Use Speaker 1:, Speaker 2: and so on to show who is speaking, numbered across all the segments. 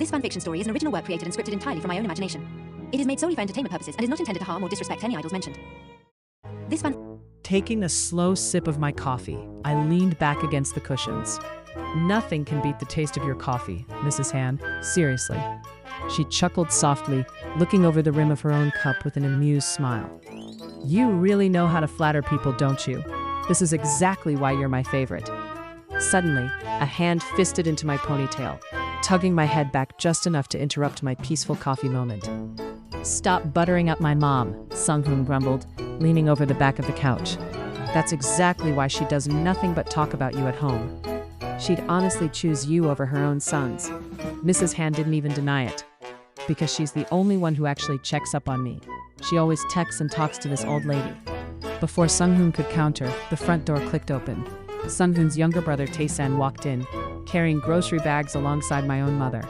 Speaker 1: This fanfiction story is an original work created and scripted entirely from my own imagination. It is made solely for entertainment purposes and is not intended to harm or disrespect any idols mentioned.
Speaker 2: Taking a slow sip of my coffee, I leaned back against the cushions. Nothing can beat the taste of your coffee, Mrs. Han. Seriously. She chuckled softly, looking over the rim of her own cup with an amused smile. You really know how to flatter people, don't you? This is exactly why you're my favorite. Suddenly, a hand fisted into my ponytail, tugging my head back just enough to interrupt my peaceful coffee moment. Stop buttering up my mom, Sunghoon grumbled, leaning over the back of the couch. That's exactly why she does nothing but talk about you at home. She'd honestly choose you over her own sons. Mrs. Han didn't even deny it. Because she's the only one who actually checks up on me. She always texts and talks to this old lady. Before Sunghoon could counter, the front door clicked open. Sunghoon's younger brother Taesan walked in, carrying grocery bags alongside my own mother.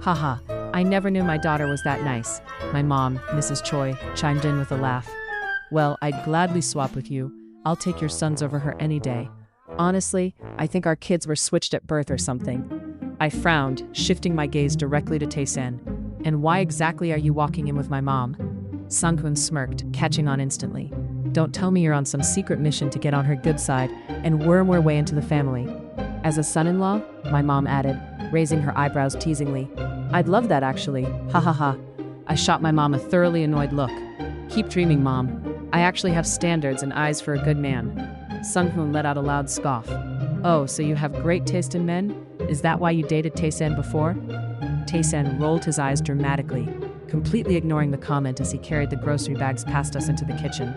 Speaker 2: Haha, I never knew my daughter was that nice. My mom, Mrs. Choi, chimed in with a laugh. Well, I'd gladly swap with you. I'll take your sons over her any day. Honestly, I think our kids were switched at birth or something. I frowned, shifting my gaze directly to Taesan. And why exactly are you walking in with my mom? Sunghoon smirked, catching on instantly. Don't tell me you're on some secret mission to get on her good side and worm your way into the family. As a son-in-law? My mom added, raising her eyebrows teasingly. I'd love that actually. Ha ha ha. I shot my mom a thoroughly annoyed look. Keep dreaming, Mom. I actually have standards and eyes for a good man. Sunghoon let out a loud scoff. Oh, so you have great taste in men? Is that why you dated Taesan before? Taesan rolled his eyes dramatically, completely ignoring the comment as he carried the grocery bags past us into the kitchen.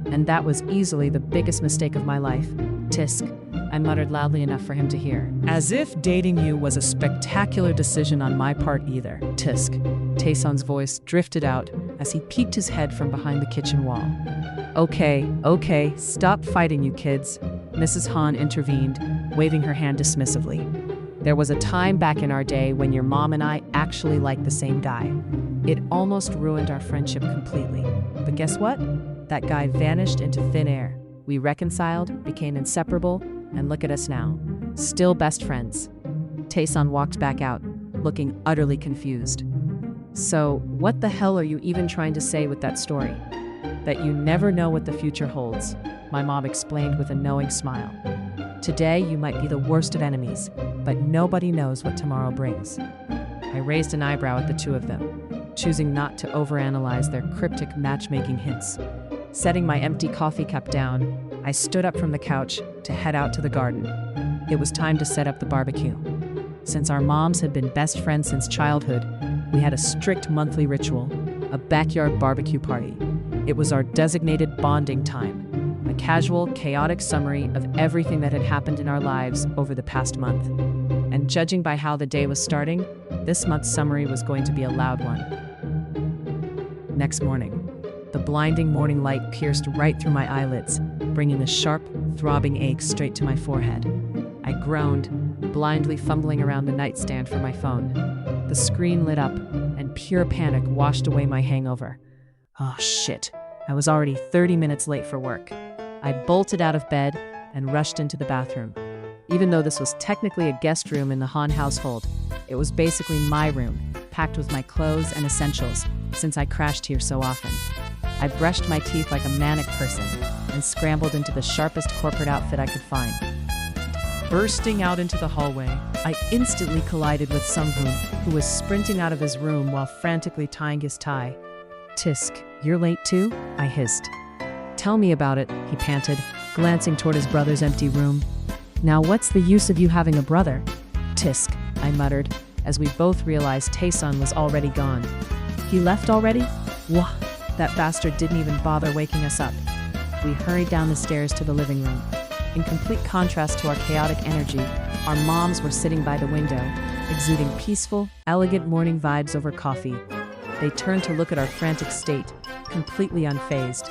Speaker 2: And that was easily the biggest mistake of my life. Tisk, I muttered loudly enough for him to hear. As if dating you was a spectacular decision on my part either. Tisk. Taesan's voice drifted out as he peeked his head from behind the kitchen wall. Okay, stop fighting, you kids. Mrs. Han intervened, waving her hand dismissively. There was a time back in our day when your mom and I actually liked the same guy. It almost ruined our friendship completely. But guess what? That guy vanished into thin air. We reconciled, became inseparable, and look at us now. Still best friends. Taesan walked back out, looking utterly confused. So, what the hell are you even trying to say with that story? That you never know what the future holds, my mom explained with a knowing smile. Today, you might be the worst of enemies, but nobody knows what tomorrow brings. I raised an eyebrow at the two of them, choosing not to overanalyze their cryptic matchmaking hints. Setting my empty coffee cup down, I stood up from the couch to head out to the garden. It was time to set up the barbecue. Since our moms had been best friends since childhood, we had a strict monthly ritual, a backyard barbecue party. It was our designated bonding time, a casual, chaotic summary of everything that had happened in our lives over the past month. And judging by how the day was starting, this month's summary was going to be a loud one. Next morning, the blinding morning light pierced right through my eyelids, bringing a sharp, throbbing ache straight to my forehead. I groaned, blindly fumbling around the nightstand for my phone. The screen lit up, and pure panic washed away my hangover. Oh shit, I was already 30 minutes late for work. I bolted out of bed and rushed into the bathroom. Even though this was technically a guest room in the Han household, it was basically my room, packed with my clothes and essentials, since I crashed here so often. I brushed my teeth like a manic person and scrambled into the sharpest corporate outfit I could find. Bursting out into the hallway, I instantly collided with Sunghoon, who was sprinting out of his room while frantically tying his tie. Tisk, you're late too? I hissed. Tell me about it, he panted, glancing toward his brother's empty room. Now what's the use of you having a brother? Tisk, I muttered, as we both realized Taesan was already gone. He left already? Wah, that bastard didn't even bother waking us up. We hurried down the stairs to the living room. In complete contrast to our chaotic energy, our moms were sitting by the window, exuding peaceful, elegant morning vibes over coffee. They turned to look at our frantic state, completely unfazed.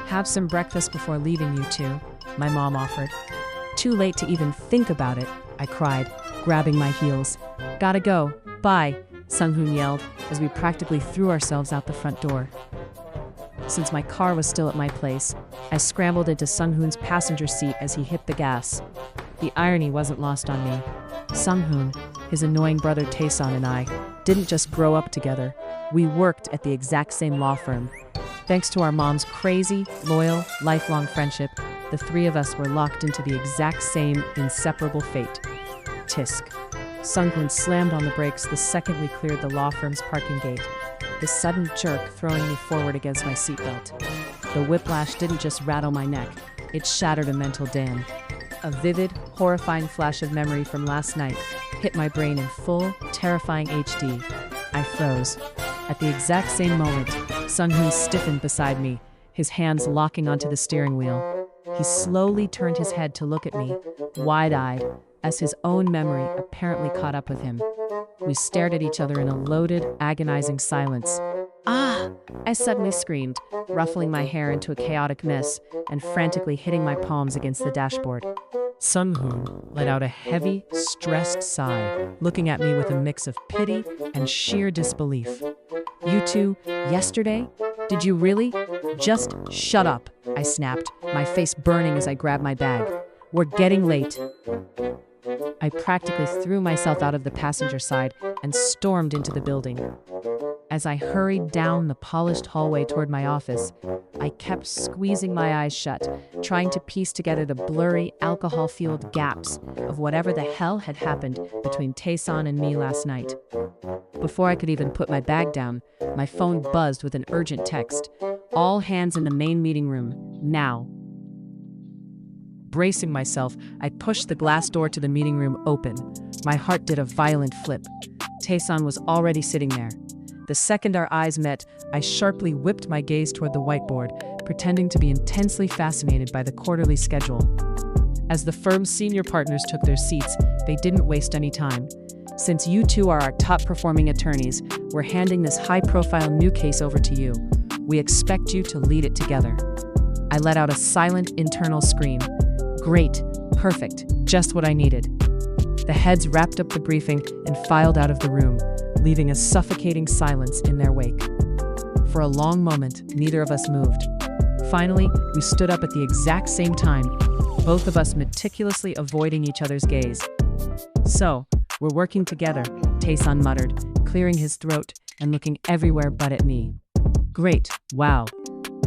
Speaker 2: Have some breakfast before leaving, you two, my mom offered. Too late to even think about it, I cried, grabbing my heels. Gotta go, bye, Sunghoon yelled as we practically threw ourselves out the front door. Since my car was still at my place, I scrambled into Sunghoon's passenger seat as he hit the gas. The irony wasn't lost on me. Sunghoon, his annoying brother Taesan, and I didn't just grow up together. We worked at the exact same law firm. Thanks to our mom's crazy, loyal, lifelong friendship, the three of us were locked into the exact same inseparable fate. Tisk. Sunghoon slammed on the brakes the second we cleared the law firm's parking gate, the sudden jerk throwing me forward against my seatbelt. The whiplash didn't just rattle my neck, it shattered a mental dam. A vivid, horrifying flash of memory from last night hit my brain in full, terrifying HD. I froze. At the exact same moment, Sunghoon stiffened beside me, his hands locking onto the steering wheel. He slowly turned his head to look at me, wide-eyed, as his own memory apparently caught up with him. We stared at each other in a loaded, agonizing silence. "Ah!" I suddenly screamed, ruffling my hair into a chaotic mess and frantically hitting my palms against the dashboard. Sunghoon let out a heavy, stressed sigh, looking at me with a mix of pity and sheer disbelief. "You two, yesterday? Did you really?" "Just shut up," I snapped, my face burning as I grabbed my bag. "We're getting late." I practically threw myself out of the passenger side and stormed into the building. As I hurried down the polished hallway toward my office, I kept squeezing my eyes shut, trying to piece together the blurry, alcohol-fueled gaps of whatever the hell had happened between Taesan and me last night. Before I could even put my bag down, my phone buzzed with an urgent text. "All hands in the main meeting room, now." Bracing myself, I pushed the glass door to the meeting room open. My heart did a violent flip. Taesan was already sitting there. The second our eyes met, I sharply whipped my gaze toward the whiteboard, pretending to be intensely fascinated by the quarterly schedule. As the firm's senior partners took their seats, they didn't waste any time. "Since you two are our top-performing attorneys, we're handing this high-profile new case over to you. We expect you to lead it together." I let out a silent internal scream. Great, perfect, just what I needed. The heads wrapped up the briefing and filed out of the room, leaving a suffocating silence in their wake. For a long moment, neither of us moved. Finally, we stood up at the exact same time, both of us meticulously avoiding each other's gaze. "So, we're working together," Taesan muttered, clearing his throat and looking everywhere but at me. "Great, wow.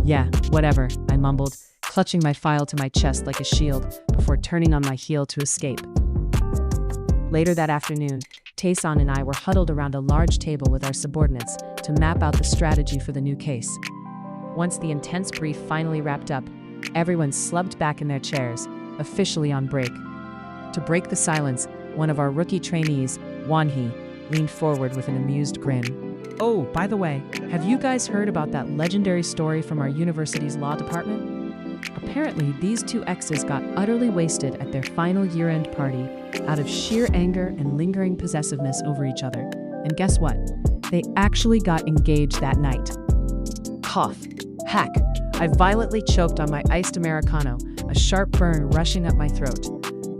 Speaker 2: Yeah, whatever," I mumbled, clutching my file to my chest like a shield before turning on my heel to escape. Later that afternoon, Taesan and I were huddled around a large table with our subordinates to map out the strategy for the new case. Once the intense brief finally wrapped up, everyone slumped back in their chairs, officially on break. To break the silence, one of our rookie trainees, Won-hee, leaned forward with an amused grin. "Oh, by the way, have you guys heard about that legendary story from our university's law department? Apparently, these two exes got utterly wasted at their final year-end party out of sheer anger and lingering possessiveness over each other. And guess what? They actually got engaged that night." Cough. Hack. I violently choked on my iced Americano, a sharp burn rushing up my throat.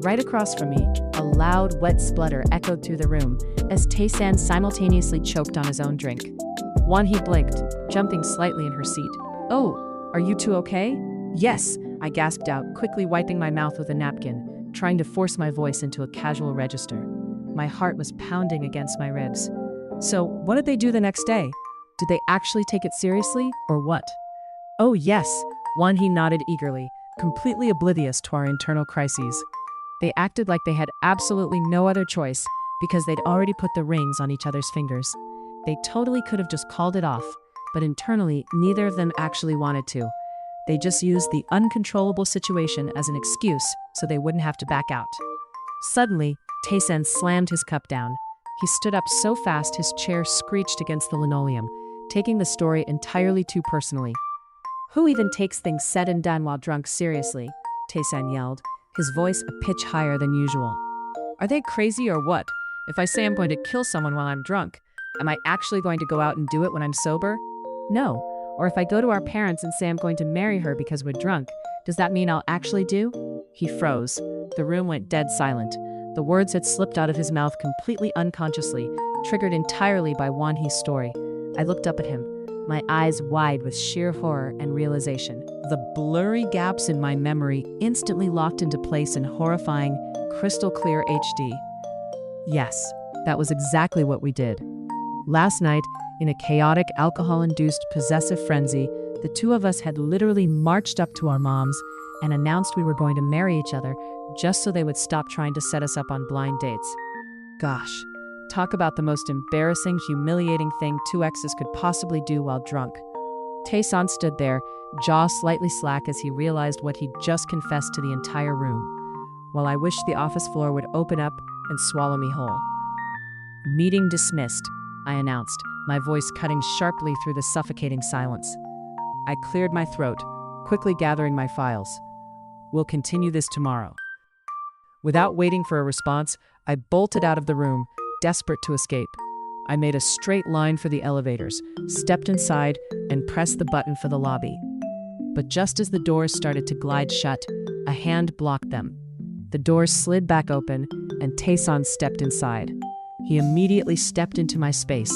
Speaker 2: Right across from me, a loud, wet splutter echoed through the room as Taesan simultaneously choked on his own drink. Won-hee blinked, jumping slightly in her seat. "Oh, are you two okay?" "Yes," I gasped out, quickly wiping my mouth with a napkin, trying to force my voice into a casual register. My heart was pounding against my ribs. "So, what did they do the next day? Did they actually take it seriously, or what?" "Oh yes," Won-hee nodded eagerly, completely oblivious to our internal crises. "They acted like they had absolutely no other choice because they'd already put the rings on each other's fingers. They totally could have just called it off, but internally, neither of them actually wanted to. They just used the uncontrollable situation as an excuse so they wouldn't have to back out." Suddenly, Taesan slammed his cup down. He stood up so fast his chair screeched against the linoleum, taking the story entirely too personally. "Who even takes things said and done while drunk seriously?" Taesan yelled, his voice a pitch higher than usual. "Are they crazy or what? If I say I'm going to kill someone while I'm drunk, am I actually going to go out and do it when I'm sober? No. Or if I go to our parents and say I'm going to marry her because we're drunk, does that mean I'll actually do?" He froze. The room went dead silent. The words had slipped out of his mouth completely unconsciously, triggered entirely by Won-hee's story. I looked up at him, my eyes wide with sheer horror and realization. The blurry gaps in my memory instantly locked into place in horrifying, crystal clear HD. Yes, that was exactly what we did. Last night, in a chaotic, alcohol-induced possessive frenzy, the two of us had literally marched up to our moms and announced we were going to marry each other just so they would stop trying to set us up on blind dates. Gosh, talk about the most embarrassing, humiliating thing two exes could possibly do while drunk. Taesan stood there, jaw slightly slack as he realized what he'd just confessed to the entire room, while I wished the office floor would open up and swallow me whole. "Meeting dismissed," I announced, my voice cutting sharply through the suffocating silence. I cleared my throat, quickly gathering my files. "We'll continue this tomorrow." Without waiting for a response, I bolted out of the room, desperate to escape. I made a straight line for the elevators, stepped inside, and pressed the button for the lobby. But just as the doors started to glide shut, a hand blocked them. The doors slid back open, and Taesan stepped inside. He immediately stepped into my space,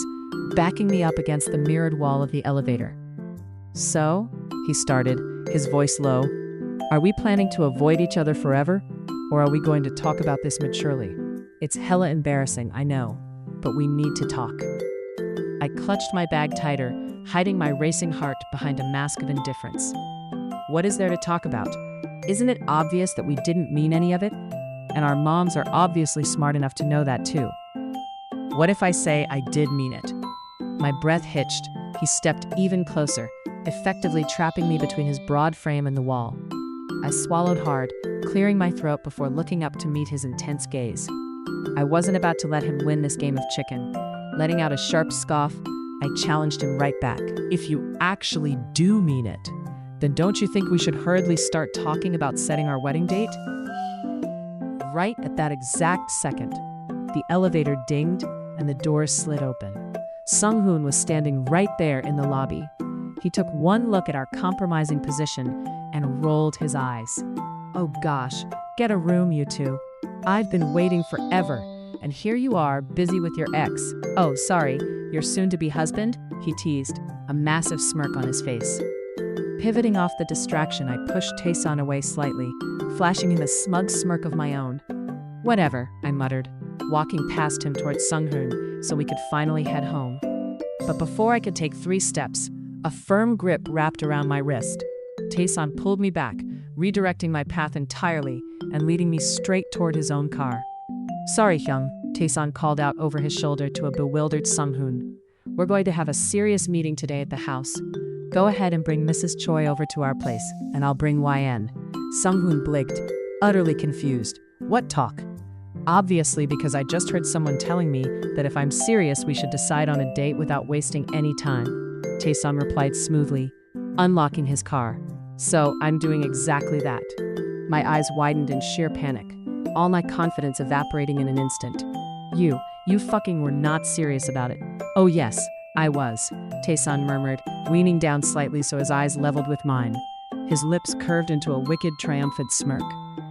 Speaker 2: backing me up against the mirrored wall of the elevator. "So," he started, his voice low, "are we planning to avoid each other forever? Or are we going to talk about this maturely? It's hella embarrassing, I know, but we need to talk." I clutched my bag tighter, hiding my racing heart behind a mask of indifference. What is there to talk about? Isn't it obvious that we didn't mean any of it? And our moms are obviously smart enough to know that too. What if I say I did mean it? My breath hitched. He stepped even closer, effectively trapping me between his broad frame and the wall. I swallowed hard, clearing my throat before looking up to meet his intense gaze. I wasn't about to let him win this game of chicken. Letting out a sharp scoff, I challenged him right back. "If you actually do mean it, then don't you think we should hurriedly start talking about setting our wedding date?" Right at that exact second, the elevator dinged and the doors slid open. Sunghoon was standing right there in the lobby. He took one look at our compromising position and rolled his eyes. "Oh gosh, get a room, you two. I've been waiting forever, and here you are, busy with your ex. Oh, sorry, your soon-to-be husband?" he teased, a massive smirk on his face. Pivoting off the distraction, I pushed Taesan away slightly, flashing him a smug smirk of my own. "Whatever," I muttered, walking past him towards Sunghoon so we could finally head home. But before I could take 3 steps, a firm grip wrapped around my wrist. Taesan pulled me back, redirecting my path entirely and leading me straight toward his own car. "Sorry, Hyung," Taesan called out over his shoulder to a bewildered Sunghoon. "We're going to have a serious meeting today at the house. Go ahead and bring Mrs. Choi over to our place, and I'll bring YN." Sunghoon blinked, utterly confused. "What talk?" Obviously, because I just heard someone telling me that if I'm serious, we should decide on a date without wasting any time. Taesan replied smoothly, unlocking his car. "So, I'm doing exactly that." My eyes widened in sheer panic, all my confidence evaporating in an instant. You fucking were not serious about it." "Oh yes, I was," Taesan murmured, leaning down slightly so his eyes leveled with mine. His lips curved into a wicked, triumphant smirk.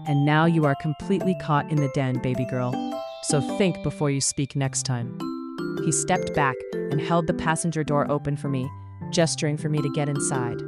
Speaker 2: "And now you are completely caught in the den, baby girl. So think before you speak next time." He stepped back and held the passenger door open for me, gesturing for me to get inside.